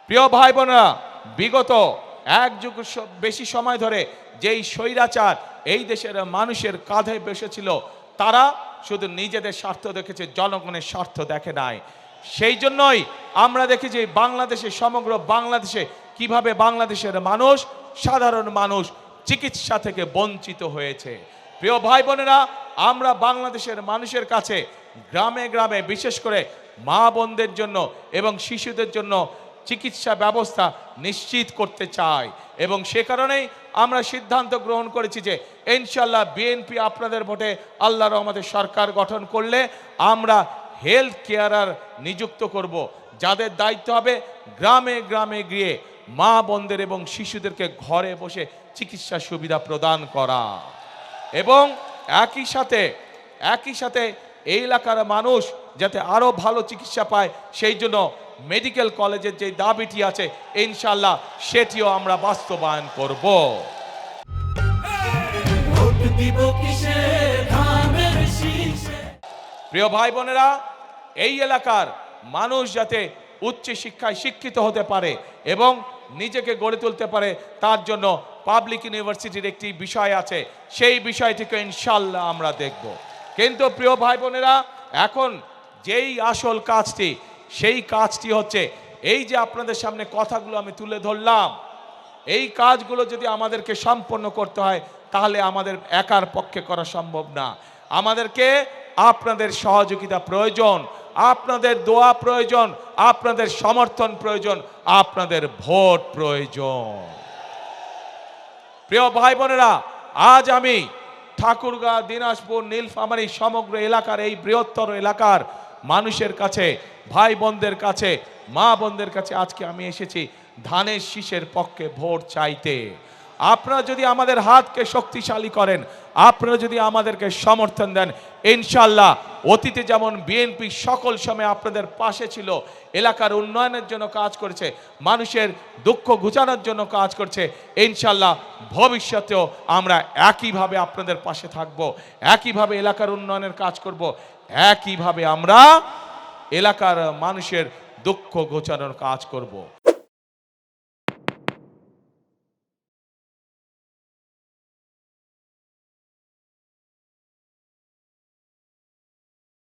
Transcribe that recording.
প্রিয় ভাই বোনেরা, বিগত এক যুগ বেশি সময় ধরে যেই স্বৈরাচার এই দেশের মানুষের কাঁধে বসেছিল, তারা শুধু নিজেদের স্বার্থ দেখেছে, জনগণের স্বার্থ দেখে নাই। সেই জন্যই আমরা দেখেছি বাংলাদেশে, সমগ্র বাংলাদেশে কিভাবে বাংলাদেশের মানুষ, সাধারণ মানুষ চিকিৎসা থেকে বঞ্চিত হয়েছে। প্রিয় ভাই বোনেরা, আমরা বাংলাদেশের মানুষের কাছে গ্রামে গ্রামে, বিশেষ করে মা বোনদের জন্য এবং শিশুদের জন্য চিকিৎসা ব্যবস্থা নিশ্চিত করতে চাই, এবং সে কারণেই আমরা সিদ্ধান্ত গ্রহণ করেছি যে ইনশাল্লাহ বিএনপি আপনাদের ভোটে আল্লাহর রহমতে সরকার গঠন করলে আমরা হেলথ কেয়ারার নিযুক্ত করব, যাদের দায়িত্ব হবে গ্রামে গ্রামে গিয়ে মা বোনদের এবং শিশুদেরকে ঘরে বসে চিকিৎসা সুবিধা প্রদান করা, এবং একই সাথে এই এলাকার মানুষ যাতে আরো ভালো চিকিৎসা পায়, সেই জন্য মেডিকেল কলেজের যে দাবিটি আছে ইনশাল্লাহ সেটিও আমরা বাস্তবায়ন করব। প্রিয় ভাই বোনেরা, এই এলাকার মানুষ যাতে উচ্চ শিক্ষায় শিক্ষিত হতে পারে এবং নিজেকে গড়ে তুলতে পারে, তার জন্য পাবলিক ইউনিভার্সিটির একটি বিষয় আছে, সেই বিষয়টিকে ইনশাল্লাহ আমরা দেখব। কিন্তু প্রিয় ভাই বোনেরা, এখন যেই আসল কাজটি, সেই কাজটি হচ্ছে এই যে আপনাদের সামনে কথাগুলো আমি তুলে ধরলাম, এই কাজগুলো যদি আমাদেরকে সম্পন্ন করতে হয় তাহলে আমাদের একার পক্ষে করা সম্ভব না। আমাদেরকে আপনাদের সহযোগিতা প্রয়োজন, আপনাদের দোয়া প্রয়োজন, আপনাদের সমর্থন প্রয়োজন, আপনাদের ভোট প্রয়োজন। প্রিয় ভাই বোনেরা, আজ আমি ঠাকুরগাঁ, দিনাজপুর, নীলফামারী সমগ্র এলাকার, এই বৃহত্তর এলাকার মানুষের কাছে, ভাই বোনদের কাছে, মা বোনদের কাছে আজকে আমি এসেছি ধানের শীষের পক্ষে ভোট চাইতে। আপনারা যদি আমাদের হাতকে শক্তিশালী করেন, আপনারা যদি আমাদেরকে সমর্থন দেন, ইনশাল্লাহ অতীতে যেমন বিএনপি সকল সময় আপনাদের পাশে ছিল, এলাকার উন্নয়নের জন্য কাজ করেছে, মানুষের দুঃখ ঘুচানোর জন্য কাজ করছে, ইনশাল্লাহ ভবিষ্যতেও আমরা একইভাবে আপনাদের পাশে থাকব, একইভাবে এলাকার উন্নয়নের কাজ করব, একইভাবে আমরা এলাকার মানুষের দুঃখ ঘোচানোর কাজ করব।